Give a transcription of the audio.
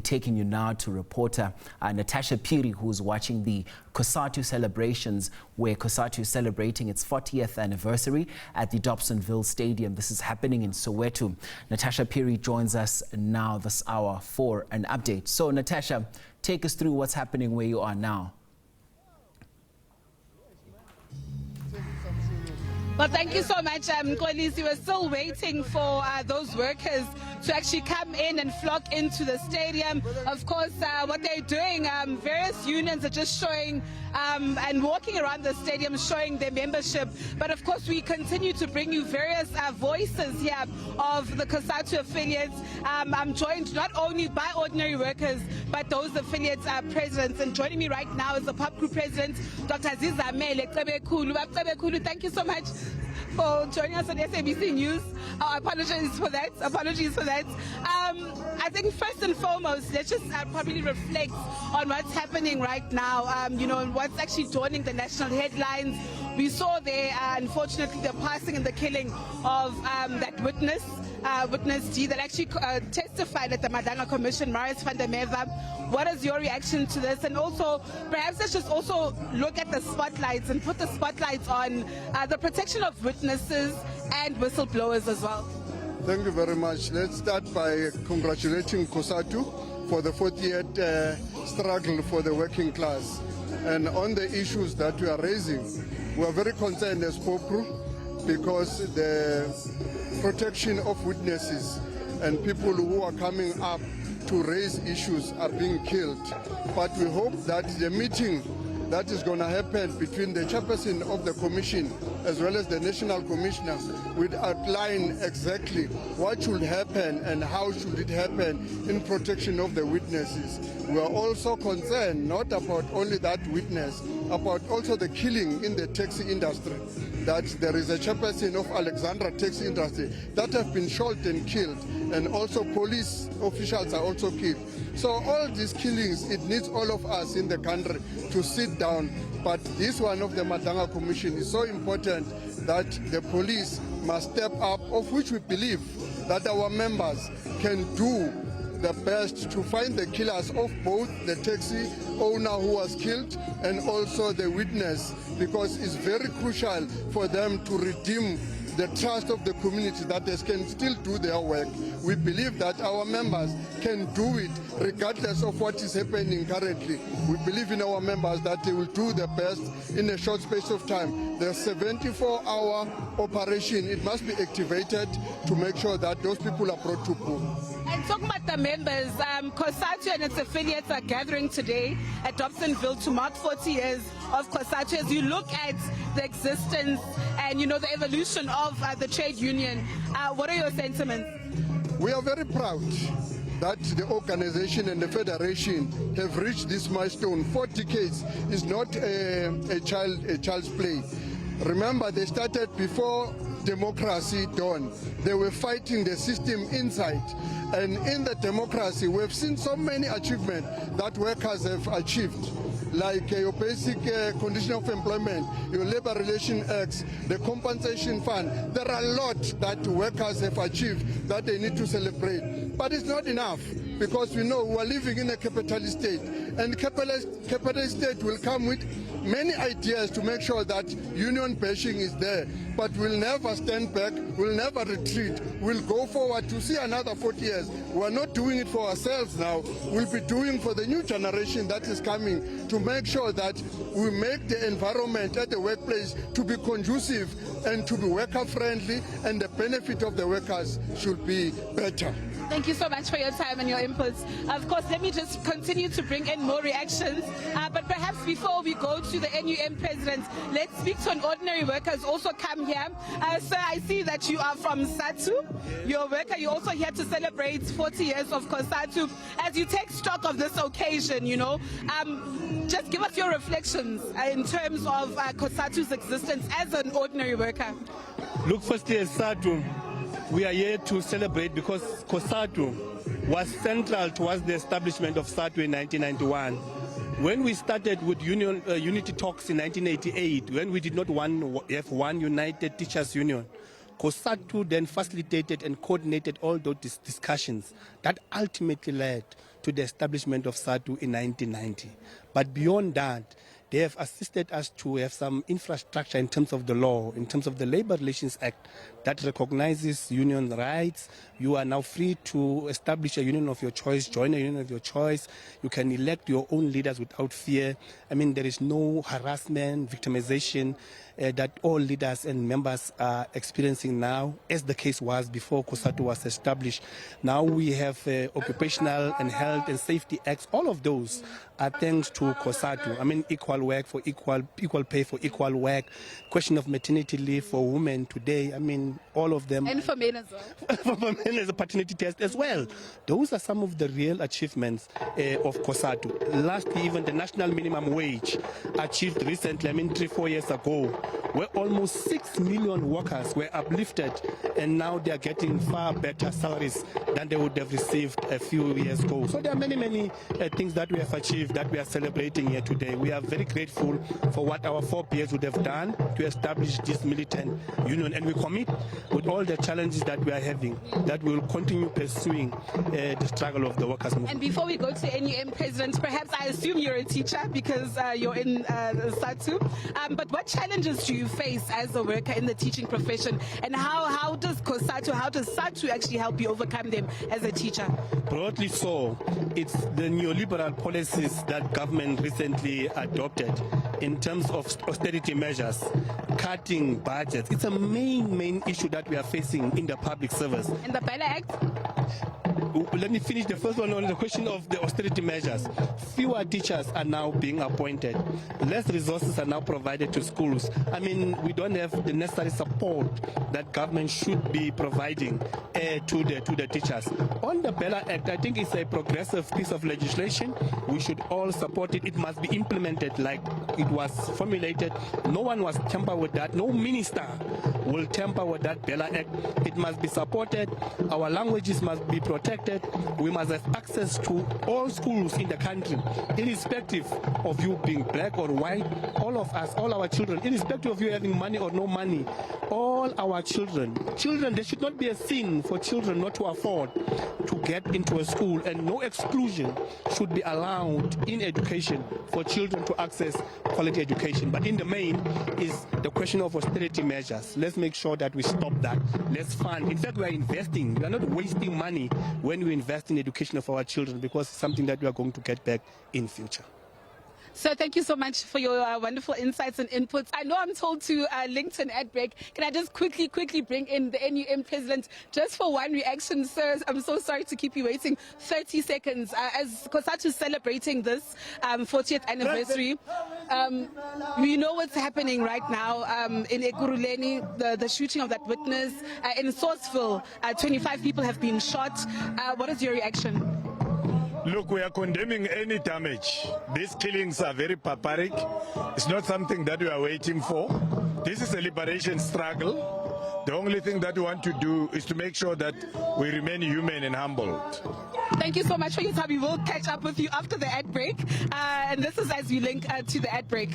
taking you now to reporter Natasha Piri, who's watching the Cosatu celebrations, where Cosatu is celebrating its 40th anniversary at the Dobsonville Stadium. This is happening in Soweto. Natasha Piri joins us now this hour for an update. So Natasha, take us through what's happening where you are now. Well, thank you so much, Kolisi. We're still waiting for those workers to actually come in and flock into the stadium. Of course, what they're doing, various unions are just showing and walking around the stadium showing their membership. But of course, we continue to bring you various voices here of the Cosatu affiliates. I'm joined not only by ordinary workers, but those affiliates presidents. And joining me right now is the pop group president, Dr. Zizamele Kulu. Thank you so much for joining us on SABC News. Apologies for that. I think first and foremost, let's just probably reflect on what's happening right now, you know, and what's actually dawning the national headlines. We saw there, unfortunately, the passing and the killing of that witness D that actually testified at the Madanga Commission, Marius van der Merwe. What is your reaction to this? And also, perhaps let's just also look at the spotlights and put the spotlights on the protection of witnesses and whistleblowers as well. Thank you very much. Let's start by congratulating Cosatu for the 40th struggle for the working class. And on the issues that we are raising, we are very concerned as POPRU because the protection of witnesses and people who are coming up to raise issues are being killed. But we hope that the meeting that is going to happen between the chairperson of the commission as well as the national commissioner will outline exactly what should happen and how should it happen in protection of the witnesses. We are also concerned not about only that witness, about also the killing in the taxi industry, that there is a chairperson of Alexandra taxi industry that have been shot and killed, and also police officials are also killed. So all these killings, it needs all of us in the country to sit down. But this one of the Madanga Commission is so important that the police must step up, of which we believe that our members can do the best to find the killers of both the taxi owner who was killed and also the witness, because it's very crucial for them to redeem the trust of the community that they can still do their work. We believe that our members can do it regardless of what is happening currently. We believe in our members that they will do the best in a short space of time. The 74-hour operation, it must be activated to make sure that those people are brought to book. And talking about the members, Cosatu and its affiliates are gathering today at Dobsonville to mark 40 years of Cosatu. As you look at the existence and, you know, the evolution of the trade union, what are your sentiments? We are very proud that the organization and the federation have reached this milestone. 4 decades is not a child's play. Remember, they started before democracy dawned. They were fighting the system inside. And in the democracy, we've seen so many achievements that workers have achieved, like your basic condition of employment, your labor relation acts, the compensation fund. There are a lot that workers have achieved that they need to celebrate. But it's not enough, because we know we are living in a capitalist state, and capitalist state will come with many ideas to make sure that union bashing is there. But we'll never stand back, we'll never retreat, we'll go forward to see another 40 years. We're not doing it for ourselves now, we'll be doing for the new generation that is coming, to make sure that we make the environment at the workplace to be conducive and to be worker friendly, and the benefit of the workers should be better. Thank you so much for your time and your inputs. Of course, let me just continue to bring in more reactions. But perhaps before we go to the NUM president, let's speak to an ordinary worker who's also come here. Sir, I see that you are from Cosatu. You're a worker. You're also here to celebrate 40 years of Cosatu. As you take stock of this occasion, you know, just give us your reflections in terms of Cosatu's existence as an ordinary worker. Look, firstly, as Cosatu, we are here to celebrate because Cosatu was central towards the establishment of Cosatu in 1991. When we started with unity talks in 1988, when we did not have one united teachers union, Cosatu then facilitated and coordinated all those discussions that ultimately led to the establishment of SATU in 1990. But beyond that, they have assisted us to have some infrastructure in terms of the law, in terms of the Labor Relations Act that recognizes union rights. You are now free to establish a union of your choice, join a union of your choice. You can elect your own leaders without fear. I mean, there is no harassment, victimization that all leaders and members are experiencing now, as the case was before Cosatu was established. Now we have occupational and health and safety acts. All of those are thanks to Cosatu. I mean, equal work for equal pay for equal work, question of maternity leave for women today. I mean, all of them. And for men as well. For men as a paternity test as well. Those are some of the real achievements of Cosatu. Lastly, even the national minimum wage achieved recently, I mean 3-4 years ago, where almost 6 million workers were uplifted, and now they are getting far better salaries than they would have received a few years ago. So there are many things that we have achieved that we are celebrating here today. We are very grateful for what our forebears would have done to establish this militant union, and we commit with all the challenges that we are having that we will continue pursuing the struggle of the workers movement. And before we go to NUM President, perhaps I assume you're a teacher because you're in SATU, but what challenges do you face as a worker in the teaching profession, and how does SATU actually help you overcome them as a teacher? Broadly so, it's the neoliberal policies that government recently adopted in terms of austerity measures, cutting budgets. It's a main issue that we are facing in the public service. And the Bella Act? Let me finish the first one on the question of the austerity measures. Fewer teachers are now being appointed. Less resources are now provided to schools. I mean, we don't have the necessary support that government should be providing to the teachers. On the Bella Act, I think it's a progressive piece of legislation. We should all support it. It must be implemented like it was formulated. No one was tamper with that. No minister will tamper with that Bella Act. It must be supported. Our languages must be protected. We must have access to all schools in the country, irrespective of you being black or white. All of us, all our children, irrespective of you having money or no money, all our children, there should not be a sin for children not to afford to get into a school, and no exclusion should be allowed in education for children to access quality education. But in the main is the question of austerity measures. Let's make sure that we stop that. Let's fund. In fact, we are investing. We are not wasting money when we invest in education of our children, because it's something that we are going to get back in future. So thank you so much for your wonderful insights and inputs. I know I'm told to link to an ad break. Can I just quickly bring in the NUM President just for one reaction, sir? I'm so sorry to keep you waiting. 30 seconds. As Cosatu is celebrating this 40th anniversary, we know what's happening right now in Ekurhuleni, the shooting of that witness. In Soweto, 25 people have been shot. What is your reaction? Look, we are condemning any damage. These killings are very barbaric. It's not something that we are waiting for. This is a liberation struggle. The only thing that we want to do is to make sure that we remain human and humbled. Thank you so much for your time. We will catch up with you after the ad break. And this is as we link to the ad break.